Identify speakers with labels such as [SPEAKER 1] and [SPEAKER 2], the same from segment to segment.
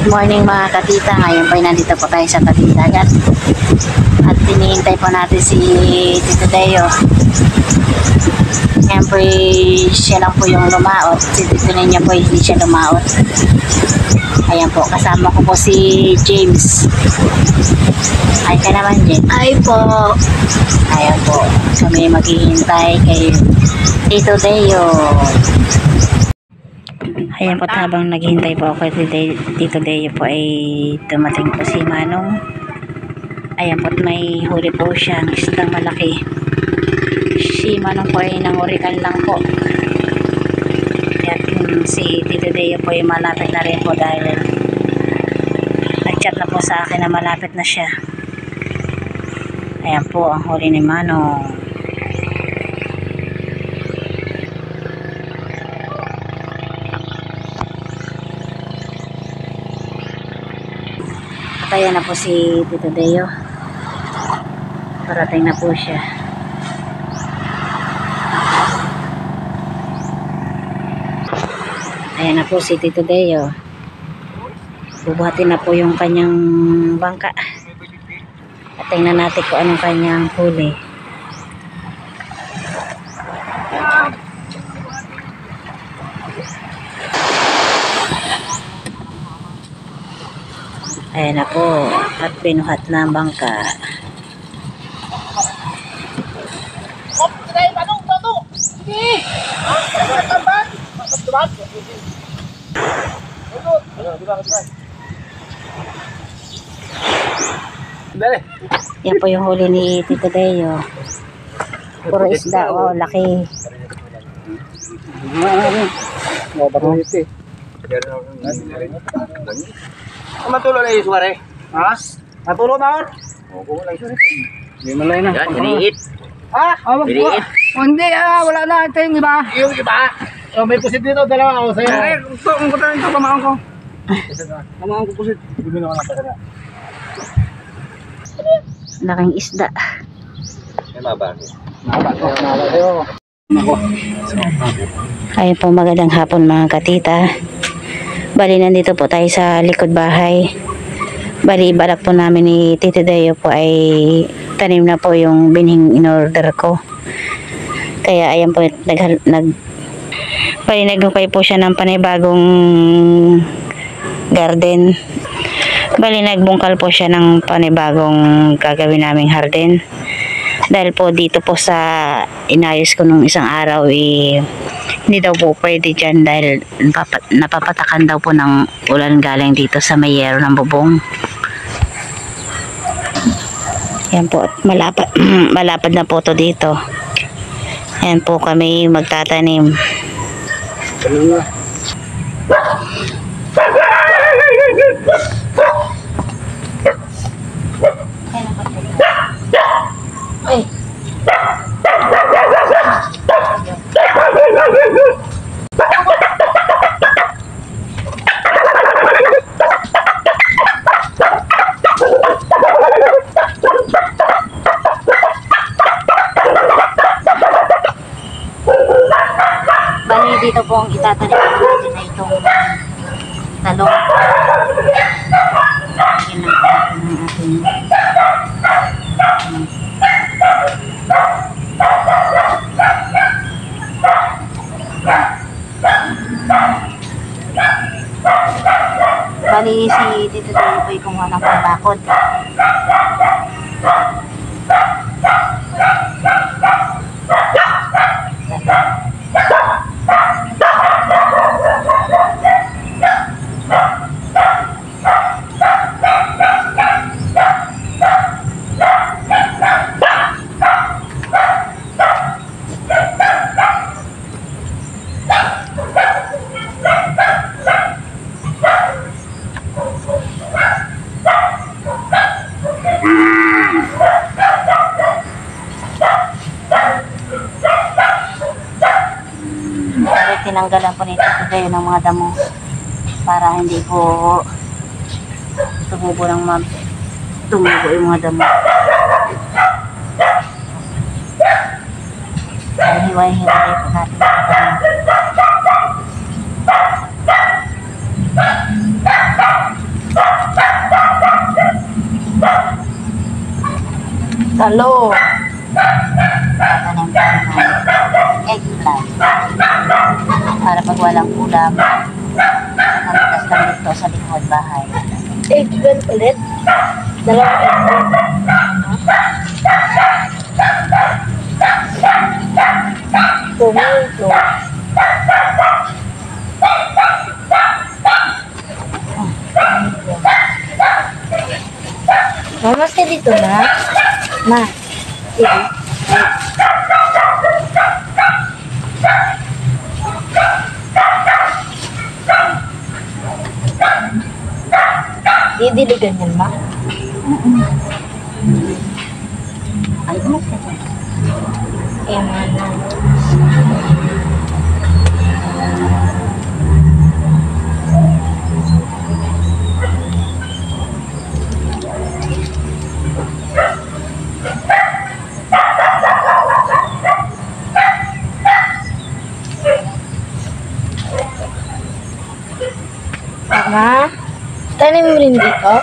[SPEAKER 1] Good morning mga katita. Ngayon po ay nandito po tayo sa tabing dagat. At hinihintay po natin si Tito Deo. Ngayon po siya lang po yung lumaot. Si Tito niya po hindi siya lumaot. Ayan po, kasama ko po si James. Ay ka naman, James. Ay po. Ayan po, kami maghihintay kay Tito Deo. Ayan po, habang naghihintay po ako kay Tito Deo po ay dumating po si Manong. Ayan po, may huli po siyang isdang malaki. Si Manong po ay nangurikan lang po. At si Tito Deo po ay malapit na rin po dahil nag-chat na po sa akin na malapit na siya. Ayan po ang huli ni Manong. Kaya na po si Tito Deo. Parating na po siya. Ayan na po si Tito Deo. Bubuhatin na po yung kanyang bangka. At tingnan natin kung anong kanyang huli. Ayan na po, at pinuhat na ang bangka. Yan po yung huli ni Tito Deo. Puro isda, wow, laki.
[SPEAKER 2] Matulog na yung suwari. Ha? Matulog na or? Oo, wala yung suwari. Hindi malay na. Yan, hiniit. Ha? Hiniit. Hindi, wala na. Ito yung iba. Yung iba? So, may pusit dito, dalawa ako sa'yo. Ay, gusto kong kutahin ito, pamahan ko. Pamahan ko pusit. Hindi na ako na.
[SPEAKER 1] Laking isda.
[SPEAKER 2] May mabago. Mabago.
[SPEAKER 1] Ayun po, magandang hapon mga katita. Bali, nandito po tayo sa likod bahay. Bali, balak po namin ni Tito Deo po ay tanim na po yung binhing in-order ko. Kaya ayan po, bali, naghukay po siya ng panibagong garden. Bali, nagbungkal po siya ng panibagong gagawin naming garden. Dahil po dito po sa inayos ko nung isang araw hindi daw po pwede dyan dahil napapatakan daw po ng ulan galing dito sa mayero ng bubong. Yan po, malapad na po to dito. Yan po kami magtatanim. Ay. Bali, dito po ang itatanim natin na itong talong. Ginagawa ng ating bali, si Tito Deo po ay kumuha ng pambakod. Tinanggalan po nito Deo ng mga damo para hindi po tumubo yung mga damo. Hiwa-hiwalay po natin. ulan. Para pag walang ulam, mamitas lang dito sa likod bahay.
[SPEAKER 3] Egg ulit. Dalawang tomato. Mama, stay dito na. Ma, sige. Didiligan yan, ma?
[SPEAKER 1] Ay, umat ka dyan.
[SPEAKER 3] Eh, mana. Mama, tanim mo rin dito?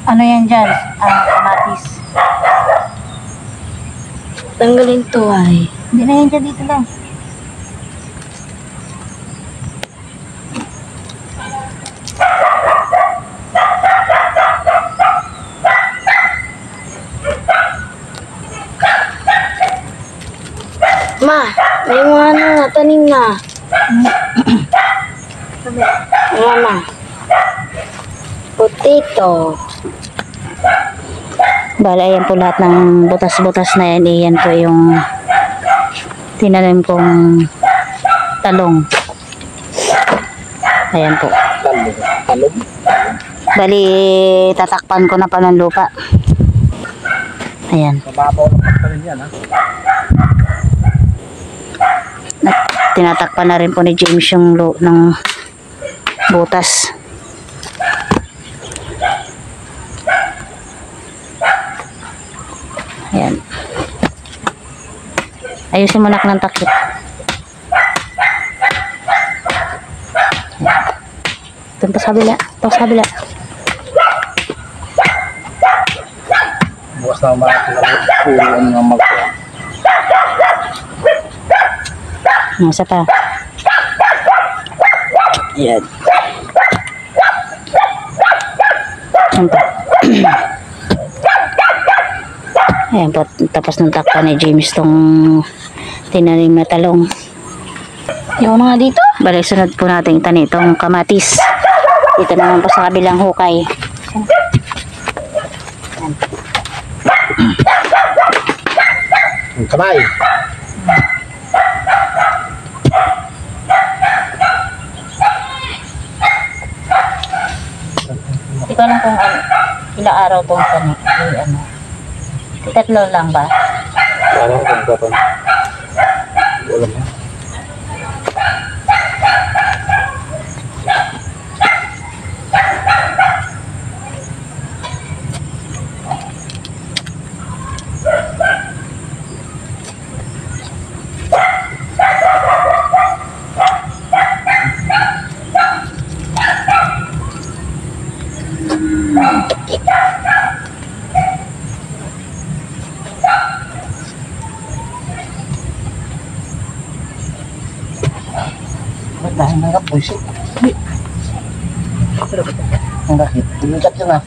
[SPEAKER 1] Ano yan dyan? Kamatis.
[SPEAKER 3] Tanggalin to ay.
[SPEAKER 1] Hindi na yan dyan, dito lang.
[SPEAKER 3] Ma, may mga ano na, tanim na. Mama. Potato.
[SPEAKER 1] Bala, ayan po lahat ng butas-butas na yan. Iyan po yung tinanim kong talong. Ayan po.
[SPEAKER 2] Talong.
[SPEAKER 1] Bali, tatakpan ko na pa ng lupa. Ayan.
[SPEAKER 2] Mababaw ng pagkain yan, ha?
[SPEAKER 1] Tinatakpan na rin po ni James yung ng butas. Ayan. Ayusin mo nak ng takip. Ito pa sa kabila. Ito sa kabila.
[SPEAKER 2] Bukas na umarap na puro ano nga magkuha.
[SPEAKER 1] Isa pa. Ayan. Ayan po. Ayan po. Tapos ng takpan ni James tong tinanim na talong.
[SPEAKER 3] Yung mga dito?
[SPEAKER 1] Balik sunod po natin tani itong kamatis. Dito naman po sa kabilang hukay.
[SPEAKER 2] Kamay.
[SPEAKER 1] Hindi ko alam kung ilang araw itong tani. Ano. Tatlo lang ba?
[SPEAKER 2] Parang kung gapon. Ulam mo. Dahil nanggap bullshit. Ang bakit? Tumikat yun ah.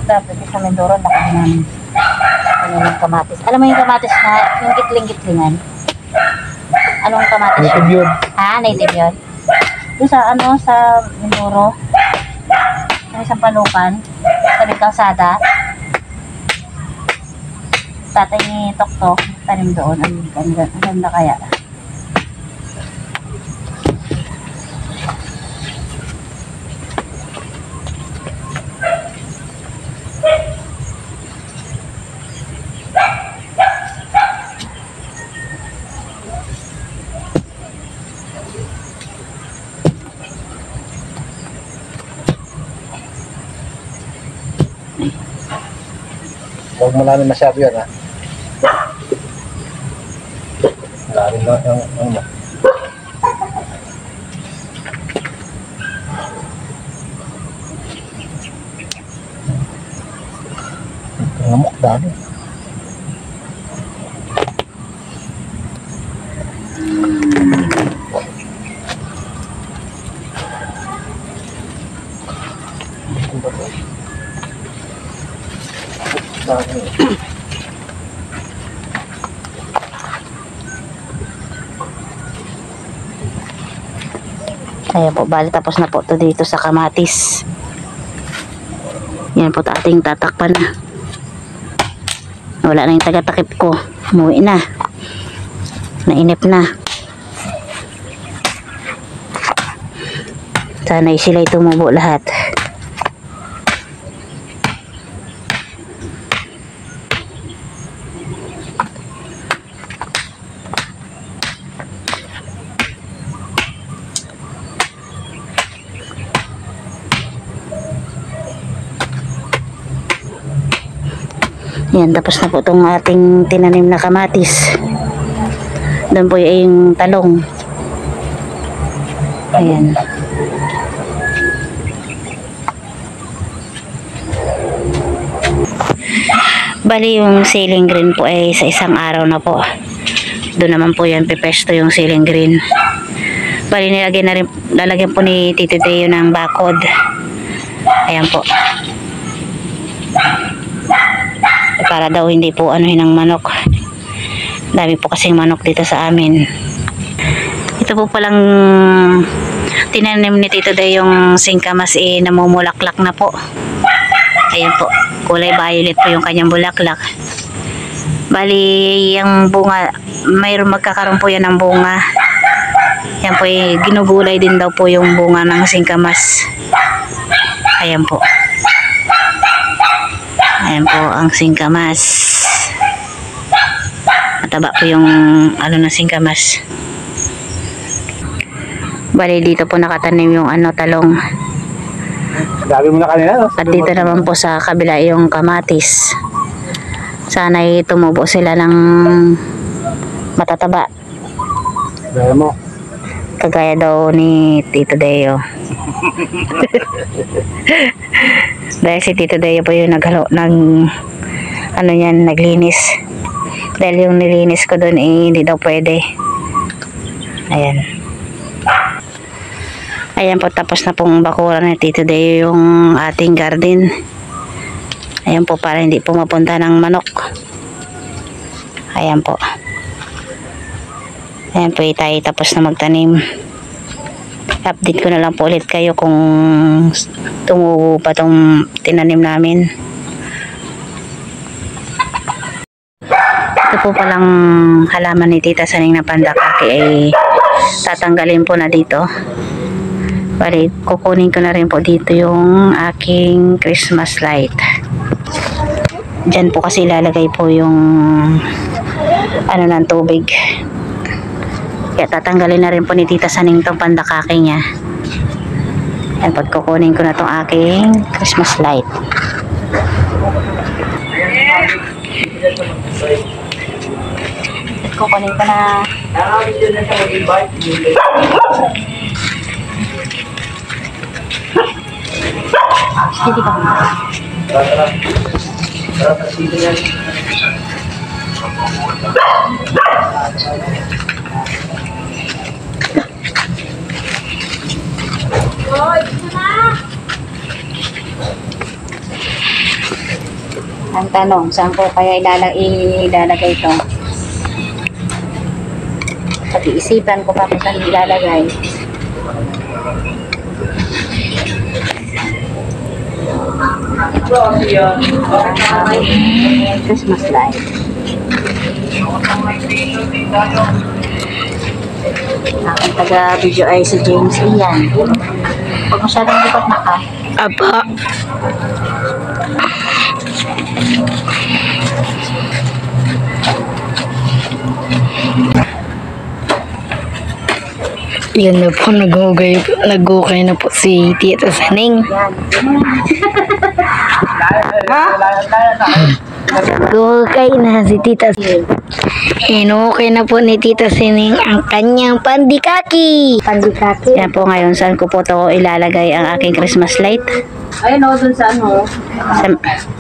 [SPEAKER 1] Dapat sa Mindoro nakahinan ano yung kamatis. Alam mo yung kamatis na yung gitling-gitlingan? Anong kamatis yun?
[SPEAKER 2] Native yun.
[SPEAKER 1] Ah, native yun. Doon sa ano, sa Mindoro, sa isang palukan, sa kalsada, tatay ni Toktok, tanim doon. Ang ganda kaya.
[SPEAKER 2] Huwag mo namin masyado yan ha. Malalim na ang ano mo. Nangamok dali.
[SPEAKER 1] Ayan po, bali tapos na po to dito sa kamatis. Yan po ating tatakpan na. Wala na yung taga-takip ko. Umuwi na. Nainip na. Sana'y sila'y tumubo lahat. Yan, tapos na po itong ating tinanim na kamatis. Doon po yung talong. Ayan. Bali yung ceiling green po ay sa isang araw na po. Doon naman po yan pipesto yung ceiling green. Bali lalagyan po ni Tito Deo ng bakod. Ayan po. Para daw hindi po anuhin ng manok. Dami po kasing manok dito sa amin. Ito po palang tinanim ni Tito Day yung singkamas namumulaklak na po. Ayan po, kulay violet po yung kanyang bulaklak. Bali yung bunga, mayroon magkakaroon po yan ng bunga. Yan po ginugulay din daw po yung bunga ng singkamas. Ayan po. Ayan po ang singkamas. Mataba po yung ng singkamas. Bali dito po nakatanim yung talong.
[SPEAKER 2] Sabi mo na kanina, no?
[SPEAKER 1] At dito naman po sa kabila yung kamatis. Sana'y tumubo sila ng matataba.
[SPEAKER 2] Gaya mo.
[SPEAKER 1] Kagaya daw ni Tito Deo. Dahil si Tito Deo po yung naglinis. Dahil yung nilinis ko doon hindi daw pwede. Ayan. Ayan po, tapos na pong bakuran ni Tito Deo yung ating garden. Ayan po, para hindi po mapunta ng manok. Ayan po. Ayan po, tayo tapos na magtanim. Update ko na lang po ulit kayo kung tumubo pa tong tinanim namin. Ito po palang halaman ni Tita Saning na pandakaki ay tatanggalin po na dito. Bali, kukunin ko na rin po dito yung aking Christmas light. Diyan po kasi ilalagay po yung ng tubig. Kaya tatanggalin na rin po ni Tita Saning tong pandakaki niya. Yan, pagkukunin ko na tong aking Christmas light. Kukunin ko na. Hindi ka ang tanong, saan ko kaya ilalagay ito? Pag-iisipan ko pa kung saan ilalagay. Christmas light. Aking taga-video ay si James Ian. Huwag masyadong lipat na ka.
[SPEAKER 3] Apa. Yan na po, nag-okay na po si Tita Saning.
[SPEAKER 1] Yan.
[SPEAKER 3] Okay na si Tita Sining. Inukay na po ni Tita Sining ang kanyang pandikaki. Pandikaki?
[SPEAKER 1] Yan po ngayon, saan ko po to ilalagay ang aking Christmas light?
[SPEAKER 2] Ayun o, dun saan mo?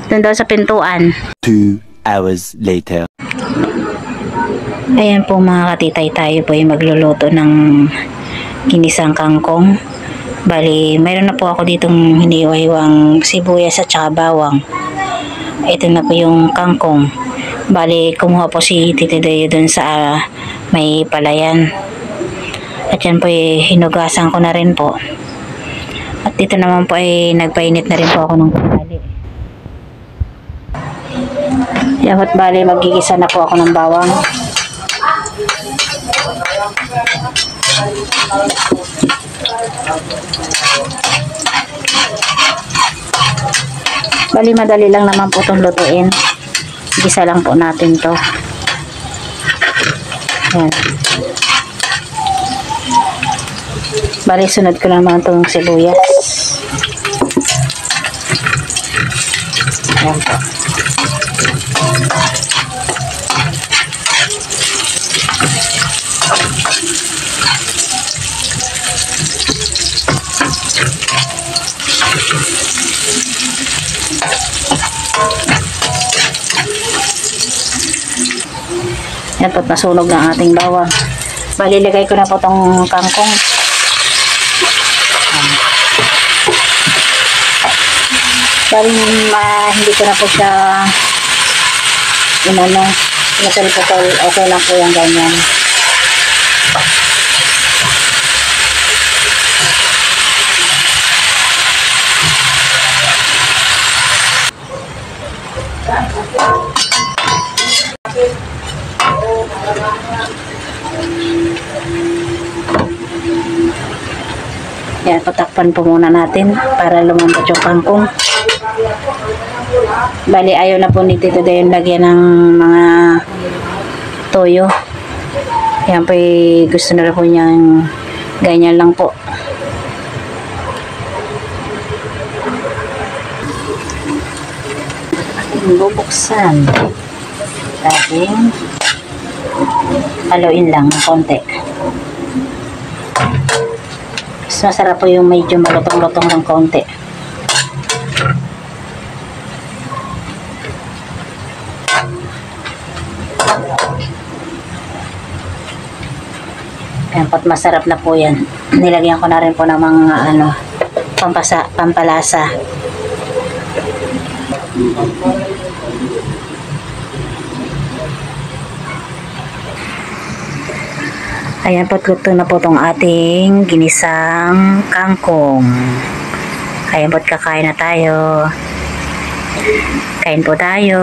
[SPEAKER 1] Doon daw sa pintuan.
[SPEAKER 4] 2 hours later.
[SPEAKER 1] Ayan po mga katitay, tayo po ay magluluto ng ginisang kangkong. Bali, mayroon na po ako ditong hiniwaywang sibuyas at saka bawang. Ito na po yung kangkong. Bali, kumuha po si Tito Dayo dun sa may palayan. At yan po ay hinugasan ko na rin po. At dito naman po ay nagpainit na rin po ako ng kawali. Yan po't bali, magigisa na po ako ng bawang. Bali, madali lang naman po itong lutuin. Gisa lang po natin to. Yan. Bali, sunod ko naman itong sibuyas. Yan po. Yan po't nasunog na ating bawang. Bali, lagay ko na po itong kangkong. Bali, hindi ko na po siya pinatol-putol. Okay lang po yung ganyan. Yan, patakpan po muna natin para lumambot yung kangkong. Bali, ayaw na po ni Tito Dayo lagyan ng mga toyo. Yan po, gusto na po niyang ganyan lang po. Bubuksan. Ating haluin lang ng konti. Mas masarap po yung medyo malutong-lutong ng konti. Ayan po't masarap na po yan. Nilagyan ko na rin po ng mga pampalasa. Ayan po't luto na po itong ating ginisang kangkong. Ayan po't kakain na tayo. Kain po tayo.